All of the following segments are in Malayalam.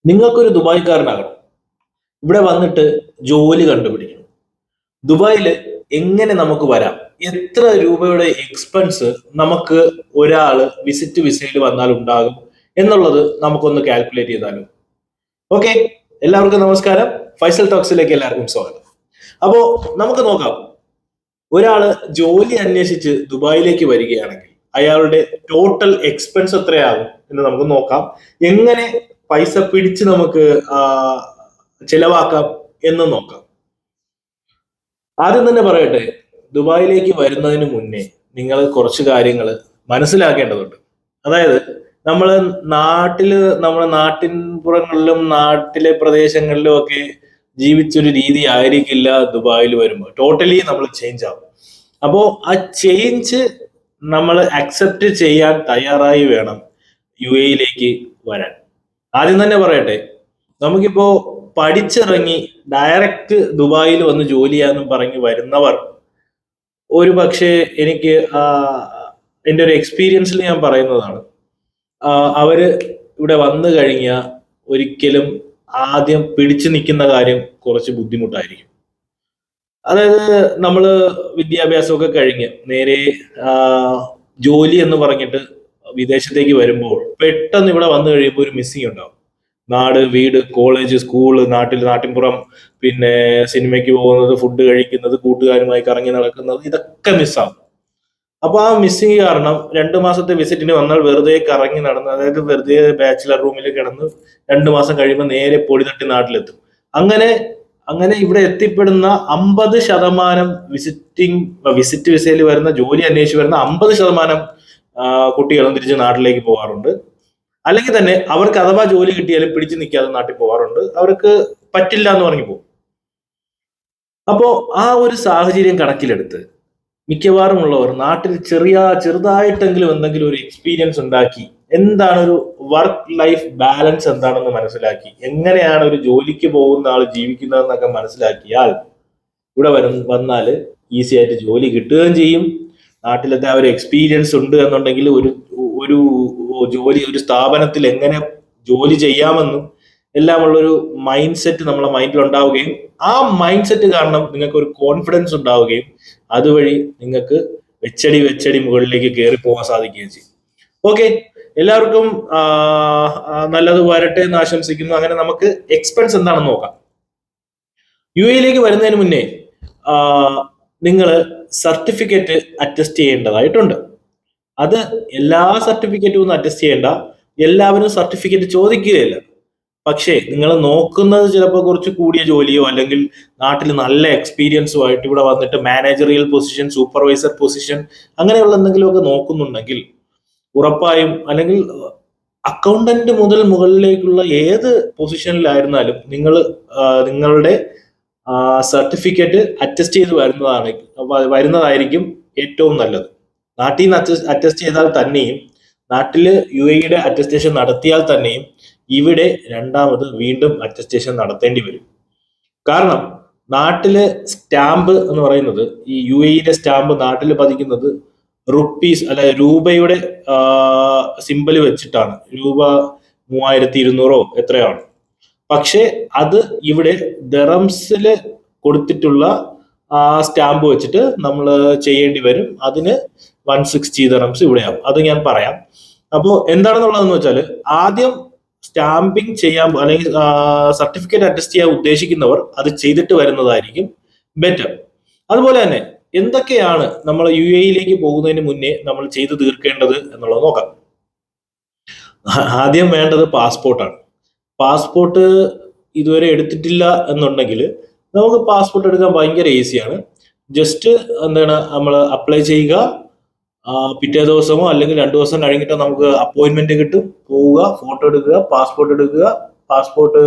നിങ്ങൾക്കൊരു ദുബായ്ക്കാരനാകണം. ഇവിടെ വന്നിട്ട് ജോലി കണ്ടുപിടിക്കണം. ദുബായിൽ എങ്ങനെ നമുക്ക് വരാം? എത്ര രൂപയുടെ എക്സ്പെൻസ് നമുക്ക് ഒരാള് വിസിറ്റ് വിസയിൽ വന്നാൽ ഉണ്ടാകും എന്നുള്ളത് നമുക്കൊന്ന് കാൽക്കുലേറ്റ് ചെയ്താലോ? ഓക്കെ, എല്ലാവർക്കും നമസ്കാരം. ഫൈസൽ ടോക്സിലേക്ക് എല്ലാവർക്കും സ്വാഗതം. അപ്പോ നമുക്ക് നോക്കാം. ഒരാള് ജോലി അന്വേഷിച്ച് ദുബായിലേക്ക് വരികയാണെങ്കിൽ അയാളുടെ ടോട്ടൽ എക്സ്പെൻസ് എത്രയാകും എന്ന് നമുക്ക് നോക്കാം. എങ്ങനെ പൈസ പിടിച്ച് നമുക്ക് ചെലവാക്കാം എന്ന് നോക്കാം. ആദ്യം തന്നെ പറയട്ടെ, ദുബായിലേക്ക് വരുന്നതിന് മുന്നേ നിങ്ങൾ കുറച്ച് കാര്യങ്ങൾ മനസ്സിലാക്കേണ്ടതുണ്ട്. അതായത് നമ്മുടെ നാട്ടിൻപുറങ്ങളിലും നാട്ടിലെ പ്രദേശങ്ങളിലും ഒക്കെ ജീവിച്ചൊരു രീതി ആയിരിക്കില്ല ദുബായിൽ വരുമ്പോൾ. ടോട്ടലി നമ്മൾ ചേഞ്ച് ആവും. അപ്പോൾ ആ ചേഞ്ച് നമ്മൾ അക്സെപ്റ്റ് ചെയ്യാൻ തയ്യാറായി വേണം UAE വരാൻ. ആദ്യം തന്നെ പറയട്ടെ, നമുക്കിപ്പോ പഠിച്ചിറങ്ങി ഡയറക്റ്റ് ദുബായിൽ വന്ന് ജോലി ചെയ്യാന്നും പറഞ്ഞ് വരുന്നവർ ഒരു പക്ഷേ എനിക്ക് എൻ്റെ ഒരു എക്സ്പീരിയൻസിൽ ഞാൻ പറയുന്നതാണ്, അവര് ഇവിടെ വന്നു കഴിഞ്ഞാൽ ഒരിക്കലും ആദ്യം പിടിച്ചു നിൽക്കുന്ന കാര്യം കുറച്ച് ബുദ്ധിമുട്ടായിരിക്കും. അതായത് നമ്മള് വിദ്യാഭ്യാസമൊക്കെ കഴിഞ്ഞ് നേരെ ജോലി എന്ന് പറഞ്ഞിട്ട് വിദേശത്തേക്ക് വരുമ്പോൾ പെട്ടെന്ന് ഇവിടെ വന്നു കഴിയുമ്പോൾ ഒരു മിസ്സിങ് ഉണ്ടാവും. നാട്, വീട്, കോളേജ്, സ്കൂള്, നാട്ടിൻപുറം, പിന്നെ സിനിമയ്ക്ക് പോകുന്നത്, ഫുഡ് കഴിക്കുന്നത്, കൂട്ടുകാരുമായി കറങ്ങി നടക്കുന്നത്, ഇതൊക്കെ മിസ്സാവും. അപ്പൊ ആ മിസ്സിങ് കാരണം 2 മാസത്തെ വിസിറ്റിന് വന്നാൽ വെറുതെ കറങ്ങി നടന്ന്, അതായത് വെറുതെ ബാച്ചിലർ റൂമിൽ കിടന്ന് 2 മാസം കഴിയുമ്പോൾ നേരെ പൊടി തട്ടി നാട്ടിലെത്തും. അങ്ങനെ ഇവിടെ എത്തിപ്പെടുന്ന 50% വിസിറ്റ് വിസയിൽ വരുന്ന, ജോലി അന്വേഷിച്ച് വരുന്ന 50% കുട്ടികളും തിരിച്ച് നാട്ടിലേക്ക് പോകാറുണ്ട്. അല്ലെങ്കിൽ തന്നെ അവർക്ക് അഥവാ ജോലി കിട്ടിയാലും പിടിച്ചു നിൽക്കാതെ നാട്ടിൽ പോകാറുണ്ട്. അവർക്ക് പറ്റില്ല എന്ന് പറഞ്ഞു പോകും. അപ്പോ ആ ഒരു സാഹചര്യം കണക്കിലെടുത്ത് മിക്കവാറും ഉള്ളവർ നാട്ടിൽ ചെറുതായിട്ടെങ്കിലും എന്തെങ്കിലും ഒരു എക്സ്പീരിയൻസ് ഉണ്ടാക്കി, എന്താണ് ഒരു വർക്ക് ലൈഫ് ബാലൻസ് എന്താണെന്ന് മനസ്സിലാക്കി, എങ്ങനെയാണ് ഒരു ജോലിക്ക് പോകുന്ന ആൾ ജീവിക്കുന്നതെന്നൊക്കെ മനസ്സിലാക്കിയാൽ ഇവിടെ വന്നാൽ ഈസി ആയിട്ട് ജോലി കിട്ടുകയും ചെയ്യും. നാട്ടിലത്തെ ആ ഒരു എക്സ്പീരിയൻസ് ഉണ്ട് എന്നുണ്ടെങ്കിൽ ഒരു ഒരു സ്ഥാപനത്തിൽ എങ്ങനെ ജോലി ചെയ്യാമെന്നും എല്ലാമുള്ളൊരു മൈൻഡ് സെറ്റ് നമ്മളെ മൈൻഡിൽ ഉണ്ടാവുകയും ആ മൈൻഡ് സെറ്റ് കാരണം നിങ്ങൾക്ക് ഒരു കോൺഫിഡൻസ് ഉണ്ടാവുകയും അതുവഴി നിങ്ങൾക്ക് വെച്ചടി മുകളിലേക്ക് കയറി പോകാൻ സാധിക്കുകയും ചെയ്യും. ഓക്കെ, എല്ലാവർക്കും നല്ലത് വരട്ടെ എന്ന് ആശംസിക്കുന്നു. അങ്ങനെ നമുക്ക് എക്സ്പെൻസ് എന്താണെന്ന് നോക്കാം. UAE വരുന്നതിന് മുന്നേ നിങ്ങൾ സർട്ടിഫിക്കറ്റ് അറ്റസ്റ്റ് ചെയ്യേണ്ടതായിട്ടുണ്ട്. അത് എല്ലാ സർട്ടിഫിക്കറ്റും ഒന്നും അറ്റസ്റ്റ് ചെയ്യേണ്ട, എല്ലാവരും സർട്ടിഫിക്കറ്റ് ചോദിക്കുകയില്ല. പക്ഷേ നിങ്ങൾ നോക്കുന്നത് ചിലപ്പോൾ കുറച്ച് കൂടിയ ജോലിയോ അല്ലെങ്കിൽ നാട്ടിൽ നല്ല എക്സ്പീരിയൻസോ ആയിട്ട് ഇവിടെ വന്നിട്ട് മാനേജറിയൽ പൊസിഷൻ, സൂപ്പർവൈസർ പൊസിഷൻ, അങ്ങനെയുള്ള എന്തെങ്കിലുമൊക്കെ നോക്കുന്നുണ്ടെങ്കിൽ ഉറപ്പായും, അല്ലെങ്കിൽ അക്കൗണ്ടന്റ് മുതൽ മുകളിലേക്കുള്ള ഏത് പൊസിഷനിലായിരുന്നാലും നിങ്ങളുടെ സർട്ടിഫിക്കറ്റ് അറ്റസ്റ്റ് ചെയ്ത് വരുന്നതായിരിക്കും ഏറ്റവും നല്ലത്. നാട്ടിൽ നിന്ന് അറ്റസ്റ്റ് ചെയ്താൽ തന്നെയും, നാട്ടില് UAE അറ്റസ്റ്റേഷൻ നടത്തിയാൽ തന്നെയും ഇവിടെ രണ്ടാമത് വീണ്ടും അറ്റസ്റ്റേഷൻ നടത്തേണ്ടി വരും. കാരണം നാട്ടില് സ്റ്റാമ്പ് എന്ന് പറയുന്നത്, ഈ UAE സ്റ്റാമ്പ് നാട്ടിൽ പതിക്കുന്നത് റുപ്പീസ് അല്ലെ രൂപയുടെ സിമ്പല് വെച്ചിട്ടാണ്. രൂപ 3200 എത്രയാണ്. പക്ഷെ അത് ഇവിടെ ദറംസില് കൊടുത്തിട്ടുള്ള ആ സ്റ്റാമ്പ് വെച്ചിട്ട് നമ്മൾ ചെയ്യേണ്ടി വരും. അതിന് 160 ദറംസ് ഇവിടെയാവും. അത് ഞാൻ പറയാം. അപ്പോൾ എന്താണെന്നുള്ളതെന്ന് വെച്ചാൽ, ആദ്യം സ്റ്റാമ്പിങ് ചെയ്യാൻ അല്ലെങ്കിൽ സർട്ടിഫിക്കറ്റ് അറ്റസ്റ്റ് ചെയ്യാൻ ഉദ്ദേശിക്കുന്നവർ അത് ചെയ്തിട്ട് വരുന്നതായിരിക്കും ബെറ്റർ. അതുപോലെ തന്നെ എന്തൊക്കെയാണ് നമ്മൾ UAE പോകുന്നതിന് മുന്നേ നമ്മൾ ചെയ്തു തീർക്കേണ്ടത് എന്നുള്ളത് നോക്കാം. ആദ്യം വേണ്ടത് പാസ്പോർട്ടാണ്. പാസ്പോർട്ട് ഇതുവരെ എടുത്തിട്ടില്ല എന്നുണ്ടെങ്കിൽ നമുക്ക് പാസ്പോർട്ട് എടുക്കാൻ ഭയങ്കര ഈസിയാണ്. ജസ്റ്റ് നമ്മൾ അപ്ലൈ ചെയ്യുക, പിറ്റേ ദിവസമോ അല്ലെങ്കിൽ 2 ദിവസം കഴിഞ്ഞിട്ടോ നമുക്ക് അപ്പോയിന്റ്മെന്റ് കിട്ടും. പോവുക, ഫോട്ടോ എടുക്കുക, പാസ്പോർട്ട്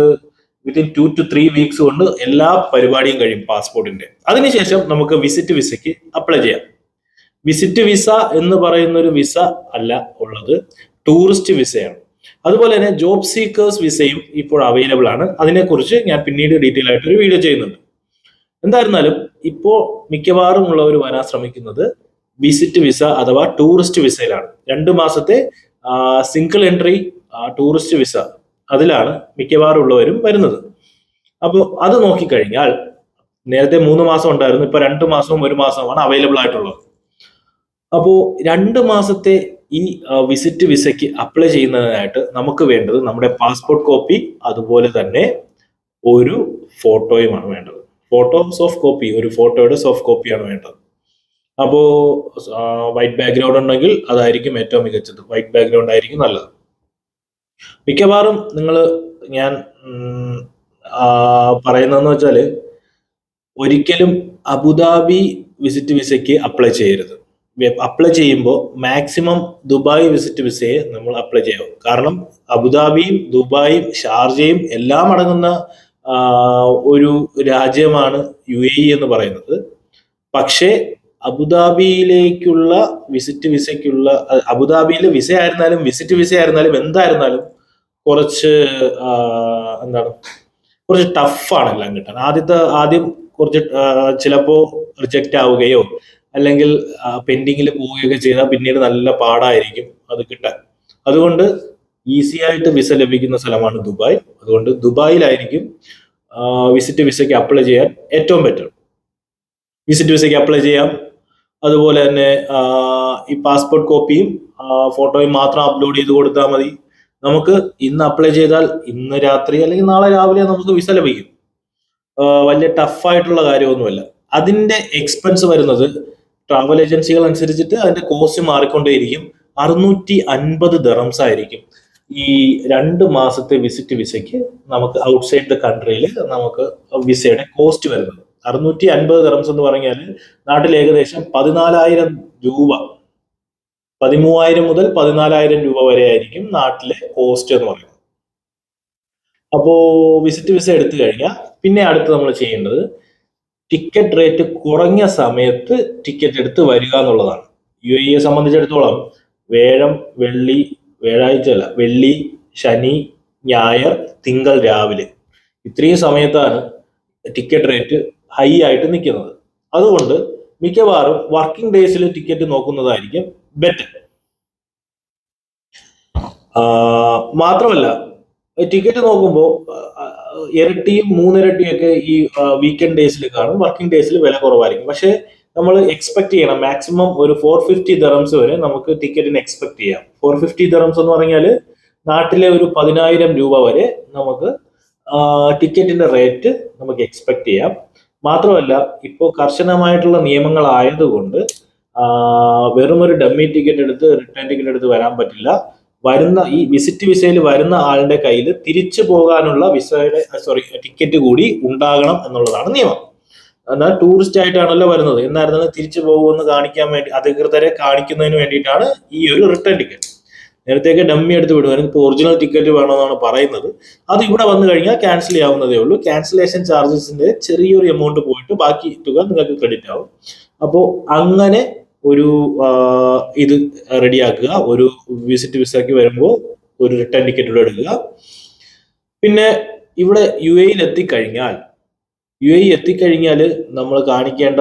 വിത്തിൻ 2 to 3 വീക്സ് കൊണ്ട് എല്ലാ പരിപാടിയും കഴിയും പാസ്പോർട്ടിന്റെ. അതിനുശേഷം നമുക്ക് വിസിറ്റ് വിസയ്ക്ക് അപ്ലൈ ചെയ്യാം. വിസിറ്റ് വിസ എന്ന് പറയുന്ന ഒരു വിസ അല്ല ഉള്ളത്, ടൂറിസ്റ്റ് വിസയാണ്. അതുപോലെ തന്നെ ജോബ് സീക്കേഴ്സ് വിസയും ഇപ്പോൾ അവൈലബിൾ ആണ്. അതിനെക്കുറിച്ച് ഞാൻ പിന്നീട് ഡീറ്റെയിൽ ആയിട്ട് ഒരു വീഡിയോ ചെയ്യുന്നുണ്ട്. എന്തായിരുന്നാലും ഇപ്പോൾ മിക്കവാറും ഉള്ളവർ വരാൻ ശ്രമിക്കുന്നത് വിസിറ്റ് വിസ അഥവാ ടൂറിസ്റ്റ് വിസയിലാണ്. 2 മാസത്തെ സിംഗിൾ എൻട്രി ടൂറിസ്റ്റ് വിസ അതിലാണ് മിക്കവാറും ഉള്ളവരും വരുന്നത്. അപ്പോൾ അത് നോക്കിക്കഴിഞ്ഞാൽ നേരത്തെ 3 മാസം ഉണ്ടായിരുന്നു, ഇപ്പൊ 2 മാസവും 1 മാസവുമാണ് അവൈലബിൾ ആയിട്ടുള്ളത്. അപ്പോൾ 2 മാസത്തെ ഈ വിസിറ്റ് വിസയ്ക്ക് അപ്ലൈ ചെയ്യുന്നതിനായിട്ട് നമുക്ക് വേണ്ടത് നമ്മുടെ പാസ്പോർട്ട് കോപ്പി, അതുപോലെ തന്നെ ഒരു ഫോട്ടോയുമാണ് വേണ്ടത്. ഫോട്ടോ സോഫ്റ്റ് കോപ്പി, ഒരു ഫോട്ടോയുടെ സോഫ്റ്റ് കോപ്പിയാണ് വേണ്ടത്. അപ്പോൾ വൈറ്റ് ബാക്ക്ഗ്രൗണ്ട് ഉണ്ടെങ്കിൽ അതായിരിക്കും ഏറ്റവും മികച്ചത്. വൈറ്റ് ബാക്ക്ഗ്രൗണ്ട് ആയിരിക്കും നല്ലത്. മിക്കവാറും ഞാൻ പറയുന്നതെന്ന് വെച്ചാൽ ഒരിക്കലും അബുദാബി വിസിറ്റ് വിസയ്ക്ക് അപ്ലൈ ചെയ്യരുത്. അപ്ലൈ ചെയ്യുമ്പോൾ മാക്സിമം ദുബായ് വിസിറ്റ് വിസയെ നമ്മൾ അപ്ലൈ ചെയ്യും. കാരണം അബുദാബിയും ദുബായും ഷാർജയും എല്ലാം അടങ്ങുന്ന ഒരു രാജ്യമാണ് UAE എന്ന് പറയുന്നത്. പക്ഷേ അബുദാബിയിലേക്കുള്ള വിസിറ്റ് വിസയ്ക്കുള്ള അബുദാബിയിൽ വിസ ആയിരുന്നാലും വിസിറ്റ് വിസ ആയിരുന്നാലും എന്തായിരുന്നാലും കുറച്ച് കുറച്ച് ടഫാണ് എല്ലാം കിട്ടാൻ. ആദ്യം കുറച്ച് ചിലപ്പോ റിജക്റ്റ് ആവുകയോ അല്ലെങ്കിൽ പെൻഡിങ്ങിൽ പോവുകയൊക്കെ ചെയ്താൽ പിന്നീട് നല്ല പാടായിരിക്കും അത് കിട്ടാൻ. അതുകൊണ്ട് ഈസി ആയിട്ട് വിസ ലഭിക്കുന്ന സ്ഥലമാണ് ദുബായ്. അതുകൊണ്ട് ദുബായിലായിരിക്കും വിസിറ്റ് വിസയ്ക്ക് അപ്ലൈ ചെയ്യാൻ ഏറ്റവും ബെറ്റർ. വിസിറ്റ് വിസയ്ക്ക് അപ്ലൈ ചെയ്യാം. അതുപോലെ തന്നെ ഈ പാസ്പോർട്ട് കോപ്പിയും ഫോട്ടോയും മാത്രം അപ്ലോഡ് ചെയ്ത് കൊടുത്താൽ മതി. നമുക്ക് ഇന്ന് അപ്ലൈ ചെയ്താൽ ഇന്ന് രാത്രി അല്ലെങ്കിൽ നാളെ രാവിലെ നമുക്ക് വിസ ലഭിക്കും. വലിയ ടഫായിട്ടുള്ള കാര്യമൊന്നുമല്ല. അതിന്റെ എക്സ്പെൻസ് വരുന്നത് ട്രാവൽ ഏജൻസികൾ അനുസരിച്ചിട്ട് അതിന്റെ കോസ്റ്റ് മാറിക്കൊണ്ടേയിരിക്കും. 650 ദിർഹംസ് ആയിരിക്കും ഈ 2 മാസത്തെ വിസിറ്റ് വിസയ്ക്ക് നമുക്ക് ഔട്ട്സൈഡ് ദ കൺട്രിയിൽ നമുക്ക് വിസയുടെ കോസ്റ്റ് വരുന്നത്. 650 ദിർഹംസ് എന്ന് പറഞ്ഞാൽ നാട്ടിൽ ഏകദേശം 14,000 രൂപ, 13,000 മുതൽ 14,000 രൂപ വരെ ആയിരിക്കും നാട്ടിലെ കോസ്റ്റ് എന്ന് പറയുന്നത്. അപ്പോ വിസിറ്റ് വിസ എടുത്തു കഴിഞ്ഞാൽ പിന്നെ അടുത്ത് നമ്മൾ ചെയ്യേണ്ടത് ടിക്കറ്റ് റേറ്റ് കുറഞ്ഞ സമയത്ത് ടിക്കറ്റ് എടുത്ത് വരിക എന്നുള്ളതാണ്. UAE സംബന്ധിച്ചിടത്തോളം വെള്ളി, ശനി, ഞായർ, തിങ്കൾ രാവിലെ ഇത്രയും സമയത്താണ് ടിക്കറ്റ് റേറ്റ് ഹൈ ആയിട്ട് നിൽക്കുന്നത്. അതുകൊണ്ട് മിക്കവാറും വർക്കിംഗ് ഡേയ്സിൽ ടിക്കറ്റ് നോക്കുന്നതായിരിക്കും ബെറ്റർ. മാത്രമല്ല ടിക്കറ്റ് നോക്കുമ്പോൾ ഇരട്ടിയും 3 ഇരട്ടിയൊക്കെ ഈ വീക്കെൻഡ് ഡേയ്സിൽ കാണും. വർക്കിംഗ് ഡേയ്സിൽ വില കുറവായിരിക്കും. പക്ഷെ നമ്മൾ എക്സ്പെക്ട് ചെയ്യണം മാക്സിമം ഒരു 450 ദിർഹംസ് വരെ നമുക്ക് ടിക്കറ്റിന് എക്സ്പെക്ട് ചെയ്യാം. 450 ദിർഹംസ് എന്ന് പറഞ്ഞാൽ നാട്ടിലെ ഒരു 10,000 രൂപ വരെ നമുക്ക് ടിക്കറ്റിന്റെ റേറ്റ് നമുക്ക് എക്സ്പെക്ട് ചെയ്യാം. മാത്രമല്ല ഇപ്പോൾ കർശനമായിട്ടുള്ള നിയമങ്ങളായതുകൊണ്ട് വെറും ഒരു ഡമ്മി ടിക്കറ്റ് എടുത്ത് റിട്ടേൺ ടിക്കറ്റ് എടുത്ത് വരാൻ പറ്റില്ല. ഈ വിസിറ്റ് വിസയിൽ വരുന്ന ആളുടെ കയ്യിൽ തിരിച്ചു പോകാനുള്ള ടിക്കറ്റ് കൂടി ഉണ്ടാകണം എന്നുള്ളതാണ് നിയമം. എന്നാൽ ടൂറിസ്റ്റ് ആയിട്ടാണല്ലോ വരുന്നത്, എന്നായിരുന്നാലും തിരിച്ചു പോകുമെന്ന് കാണിക്കാൻ വേണ്ടി അധികൃതരെ കാണിക്കുന്നതിന് വേണ്ടിയിട്ടാണ് ഈ ഒരു റിട്ടേൺ ടിക്കറ്റ്. നേരത്തെയൊക്കെ ഡമ്മി എടുത്ത് വിടുമായിരുന്നു. ഇപ്പോൾ ഒറിജിനൽ ടിക്കറ്റ് വേണമെന്നാണ് പറയുന്നത്. അത് ഇവിടെ വന്നു കഴിഞ്ഞാൽ ക്യാൻസൽ ചെയ്യാവുന്നതേ ഉള്ളൂ. ക്യാൻസലേഷൻ ചാർജസിന്റെ ചെറിയൊരു എമൗണ്ട് പോയിട്ട് ബാക്കി തുക നിങ്ങൾക്ക് ക്രെഡിറ്റ് ആവും. അപ്പോൾ അങ്ങനെ ഒരു ഇത് റെഡിയാക്കുക. ഒരു വിസിറ്റ് വിസയ്ക്ക് വരുമ്പോൾ ഒരു റിട്ടേൺ ടിക്കറ്റ് ഇവിടെ എടുക്കുക. പിന്നെ ഇവിടെ UAE എത്തിക്കഴിഞ്ഞാൽ നമ്മൾ കാണിക്കേണ്ട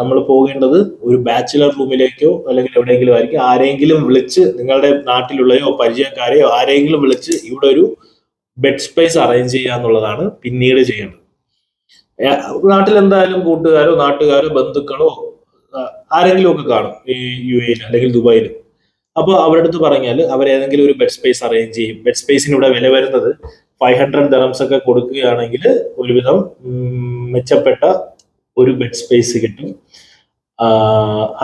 നമ്മൾ പോകേണ്ടത് ഒരു ബാച്ചിലർ റൂമിലേക്കോ അല്ലെങ്കിൽ എവിടെയെങ്കിലും ആയിരിക്കും. ആരെങ്കിലും വിളിച്ച്, നിങ്ങളുടെ നാട്ടിലുള്ളയോ പരിചയക്കാരെയോ ആരെങ്കിലും വിളിച്ച് ഇവിടെ ഒരു ബെഡ് സ്പേസ് അറേഞ്ച് ചെയ്യുക എന്നുള്ളതാണ് പിന്നീട് ചെയ്യേണ്ടത്. നാട്ടിൽ എന്തായാലും കൂട്ടുകാരോ നാട്ടുകാരോ ബന്ധുക്കളോ ആരെങ്കിലും ഒക്കെ കാണും ഈ UAE അല്ലെങ്കിൽ ദുബായിൽ. അപ്പോൾ അവരുടെ അടുത്ത് പറഞ്ഞാൽ അവരേതെങ്കിലും ഒരു ബെഡ് സ്പേസ് അറേഞ്ച് ചെയ്യും. ബെഡ് സ്പേസിന് ഇവിടെ വില വരുന്നത് 500 ദിർഹംസ് ഒക്കെ കൊടുക്കുകയാണെങ്കിൽ ഒരുവിധം മെച്ചപ്പെട്ട ഒരു ബെഡ് സ്പേസ് കിട്ടും.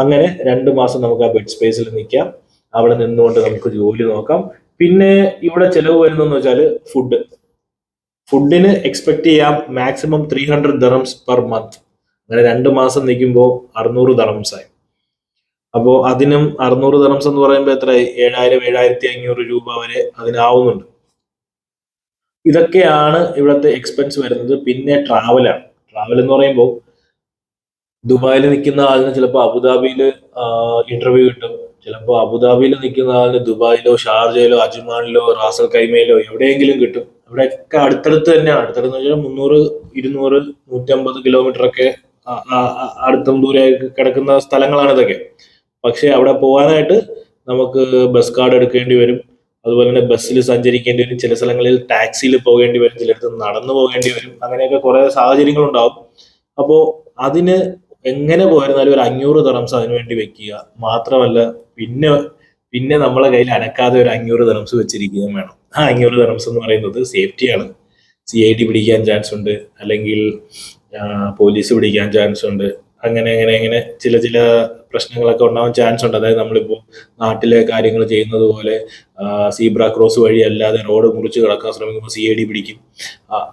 അങ്ങനെ 2 മാസം നമുക്ക് ആ ബെഡ് സ്പേസിൽ നിൽക്കാം. അവിടെ നിന്നുകൊണ്ട് നമുക്ക് ജോലി നോക്കാം. പിന്നെ ഇവിടെ ചെലവ് വരുന്നതെന്ന് വെച്ചാൽ ഫുഡിന് എക്സ്പെക്ട് ചെയ്യാം മാക്സിമം 300 ദിർഹംസ് പെർ മന്ത്. അങ്ങനെ 2 മാസം നിൽക്കുമ്പോൾ 600 ദിർഹംസ് ആയി. അപ്പോൾ അതിനും 600 ദിർഹംസ് എന്ന് പറയുമ്പോൾ എത്ര 7,000-7,500 രൂപ വരെ അതിനാവുന്നുണ്ട്. ഇതൊക്കെയാണ് ഇവിടുത്തെ എക്സ്പെൻസ് വരുന്നത്. പിന്നെ ട്രാവൽ എന്ന് പറയുമ്പോൾ ദുബായിൽ നിൽക്കുന്ന ആളിന് ചിലപ്പോൾ അബുദാബിയിൽ ഇന്റർവ്യൂ കിട്ടും. ചിലപ്പോൾ അബുദാബിയിൽ നിൽക്കുന്ന ആളിന് ദുബായിലോ ഷാർജയിലോ അജ്മാനിലോ റാസൽ കൈമയിലോ എവിടെയെങ്കിലും കിട്ടും. ഇവിടെയൊക്കെ അടുത്തടുത്ത് തന്നെയാണ്. അടുത്തടുത്ത് വെച്ചാൽ 300, 200, 150 കിലോമീറ്റർ ഒക്കെ അടുത്തും ദൂരെ കിടക്കുന്ന സ്ഥലങ്ങളാണ് ഇതൊക്കെ. പക്ഷെ അവിടെ പോകാനായിട്ട് നമുക്ക് ബസ് കാർഡ് എടുക്കേണ്ടി വരും. അതുപോലെ തന്നെ ബസ്സിൽ സഞ്ചരിക്കേണ്ടി വരും, ചില സ്ഥലങ്ങളിൽ ടാക്സിയിൽ പോകേണ്ടി വരും, ചിലടത്ത് നടന്നു പോകേണ്ടി വരും. അങ്ങനെയൊക്കെ കുറെ സാഹചര്യങ്ങൾ ഉണ്ടാവും. അപ്പോ അതിന് എങ്ങനെ പോയിരുന്നാലും ഒരു 500 ദിർഹംസ് അതിനു വേണ്ടി വെക്കുക. മാത്രമല്ല പിന്നെ പിന്നെ നമ്മളെ കയ്യിൽ അനക്കാതെ ഒരു 500 ദിർഹംസ് വെച്ചിരിക്കുകയും വേണം. ആ 500 ദിർഹംസ് എന്ന് പറയുന്നത് സേഫ്റ്റിയാണ്. CID പിടിക്കാൻ ചാൻസ് ഉണ്ട്, അല്ലെങ്കിൽ പോലീസ് പിടിക്കാൻ ചാൻസ് ഉണ്ട്. അങ്ങനെ അങ്ങനെ അങ്ങനെ ചില ചില പ്രശ്നങ്ങളൊക്കെ ഉണ്ടാവാൻ ചാൻസ് ഉണ്ട്. അതായത് നമ്മളിപ്പോൾ നാട്ടിലെ കാര്യങ്ങൾ ചെയ്യുന്നത് പോലെ സീബ്ര ക്രോസ് വഴി അല്ലാതെ റോഡ് മുറിച്ച് കടക്കാൻ ശ്രമിക്കുമ്പോൾ CID പിടിക്കും.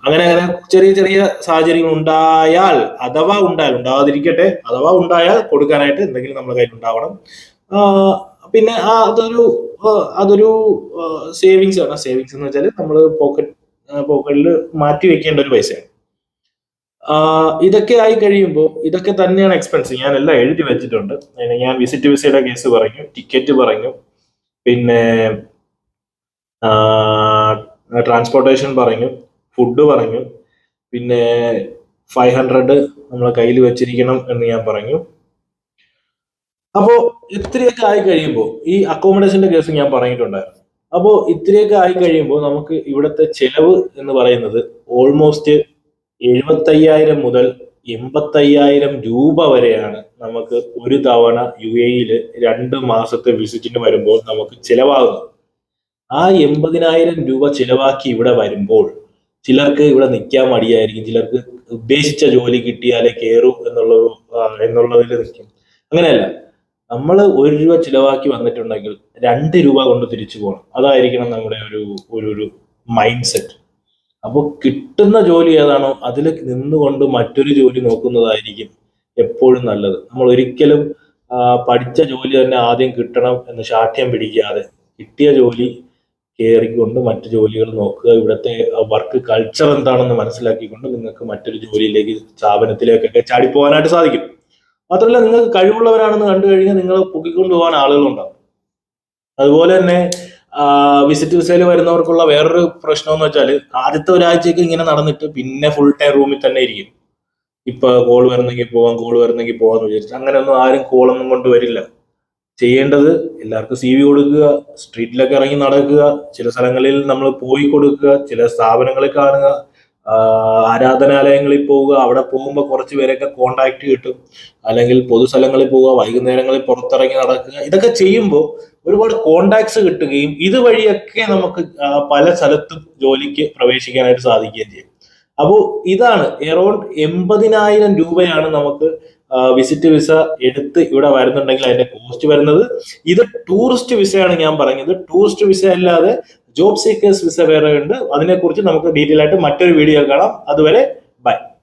അങ്ങനെ അങ്ങനെ ചെറിയ ചെറിയ സാഹചര്യങ്ങൾ ഉണ്ടായാൽ, അഥവാ ഉണ്ടായാൽ, ഉണ്ടാകാതിരിക്കട്ടെ, അഥവാ ഉണ്ടായാൽ കൊടുക്കാനായിട്ട് എന്തെങ്കിലും നമ്മുടെ കയ്യിൽ ഉണ്ടാവണം. ആ, പിന്നെ അതൊരു സേവിങ്സ് ആണ്. സേവിങ്സ് എന്ന് വെച്ചാൽ നമ്മൾ പോക്കറ്റിൽ മാറ്റി വെക്കേണ്ട ഒരു പൈസയാണ്. ഇതൊക്കെ ആയി കഴിയുമ്പോൾ ഇതൊക്കെ തന്നെയാണ് എക്സ്പെൻസ്. ഞാൻ എല്ലാം എഴുതി വെച്ചിട്ടുണ്ട്. ഞാൻ വിസിറ്റ് വിസയുടെ കേസ് പറഞ്ഞു, ടിക്കറ്റ് പറഞ്ഞു, പിന്നെ ട്രാൻസ്പോർട്ടേഷൻ പറഞ്ഞു, ഫുഡ് പറഞ്ഞു, പിന്നെ 500 നമ്മളെ കയ്യിൽ വെച്ചിരിക്കണം എന്ന് ഞാൻ പറഞ്ഞു. അപ്പോ ഇത്രയൊക്കെ ആയി കഴിയുമ്പോൾ ഈ അക്കോമഡേഷന്റെ കേസ് ഞാൻ പറഞ്ഞിട്ടുണ്ടായിരുന്നു. അപ്പോൾ ഇത്രയൊക്കെ ആയി കഴിയുമ്പോൾ നമുക്ക് ഇവിടുത്തെ ചെലവ് എന്ന് പറയുന്നത് ഓൾമോസ്റ്റ് 75,000 മുതൽ 85,000 രൂപ വരെയാണ് നമുക്ക് ഒരു തവണ UAE 2 മാസത്തെ വിസിറ്റിന് വരുമ്പോൾ നമുക്ക് ചിലവാകുന്നത്. ആ 80,000 രൂപ ചിലവാക്കി ഇവിടെ വരുമ്പോൾ ചിലർക്ക് ഇവിടെ നിൽക്കാൻ മടിയായിരിക്കും, ചിലർക്ക് ഉദ്ദേശിച്ച ജോലി കിട്ടിയാലേ കയറൂ എന്നുള്ളതിൽ നിൽക്കും. അങ്ങനെയല്ല, നമ്മൾ 1 രൂപ ചിലവാക്കി വന്നിട്ടുണ്ടെങ്കിൽ 2 രൂപ കൊണ്ട് തിരിച്ചു പോകണം. അതായിരിക്കണം നമ്മുടെ ഒരു മൈൻഡ് സെറ്റ്. അപ്പോൾ കിട്ടുന്ന ജോലി ഏതാണോ അതിൽ നിന്നുകൊണ്ട് മറ്റൊരു ജോലി നോക്കുന്നതായിരിക്കും എപ്പോഴും നല്ലത്. നമ്മൾ ഒരിക്കലും പഠിച്ച ജോലി തന്നെ ആദ്യം കിട്ടണം എന്ന് ശാഠ്യം പിടിക്കാതെ കിട്ടിയ ജോലി കയറിക്കൊണ്ട് മറ്റു ജോലികൾ നോക്കുക. ഇവിടുത്തെ വർക്ക് കൾച്ചർ എന്താണെന്ന് മനസ്സിലാക്കിക്കൊണ്ട് നിങ്ങൾക്ക് മറ്റൊരു ജോലിയിലേക്ക്, സ്ഥാപനത്തിലേക്കൊക്കെ ചാടിപ്പോകാനായിട്ട് സാധിക്കും. മാത്രമല്ല, നിങ്ങൾക്ക് കഴിവുള്ളവരാണെന്ന് കണ്ടു കഴിഞ്ഞാൽ നിങ്ങളെ പൊക്കിക്കൊണ്ട് പോകാൻ ആളുകളുണ്ടാവും. അതുപോലെ തന്നെ വിസിറ്റ് വിസയിൽ വരുന്നവർക്കുള്ള വേറൊരു പ്രശ്നം എന്ന് വെച്ചാൽ ആദ്യത്തെ ഒരാഴ്ചയൊക്കെ ഇങ്ങനെ നടന്നിട്ട് പിന്നെ ഫുൾ ടൈം റൂമിൽ തന്നെ ഇരിക്കും. ഇപ്പൊ കോൾ വരുന്നെങ്കിൽ പോവാന്ന് വിചാരിച്ചു. അങ്ങനെയൊന്നും ആരും കോളൊന്നും കൊണ്ടുവരില്ല. ചെയ്യേണ്ടത് എല്ലാവർക്കും CV കൊടുക്കുക, സ്ട്രീറ്റിലൊക്കെ ഇറങ്ങി നടക്കുക, ചില സ്ഥലങ്ങളിൽ നമ്മൾ പോയി കൊടുക്കുക, ചില സ്ഥാപനങ്ങളിൽ കാണുക, ആരാധനാലയങ്ങളിൽ പോവുക. അവിടെ പോകുമ്പോൾ കുറച്ച് പേരൊക്കെ കോണ്ടാക്ട് കിട്ടും. അല്ലെങ്കിൽ പൊതുസ്ഥലങ്ങളിൽ പോവുക, വൈകുന്നേരങ്ങളിൽ പുറത്തിറങ്ങി നടക്കുക. ഇതൊക്കെ ചെയ്യുമ്പോൾ ഒരുപാട് കോണ്ടാക്ട്സ് കിട്ടുകയും ഇതുവഴിയൊക്കെ നമുക്ക് പല സ്ഥലത്തും ജോലിക്ക് പ്രവേശിക്കാനായിട്ട് സാധിക്കുകയും ചെയ്യും. അപ്പോൾ ഇതാണ് എറൗണ്ട് 80,000 രൂപയാണ് നമുക്ക് വിസിറ്റ് വിസ എടുത്ത് ഇവിടെ വരുന്നുണ്ടെങ്കിൽ അതിന്റെ കോസ്റ്റ് വരുന്നത്. ഇത് ടൂറിസ്റ്റ് വിസയാണ് ഞാൻ പറഞ്ഞത്. ടൂറിസ്റ്റ് വിസ അല്ലാതെ ജോബ് സീക്കേഴ്സ് വിസ വേറെ ഉണ്ട്. അതിനെക്കുറിച്ച് നമുക്ക് ഡീറ്റെയിൽ ആയിട്ട് മറ്റൊരു വീഡിയോ കാണാം. അതുവരെ ബൈ.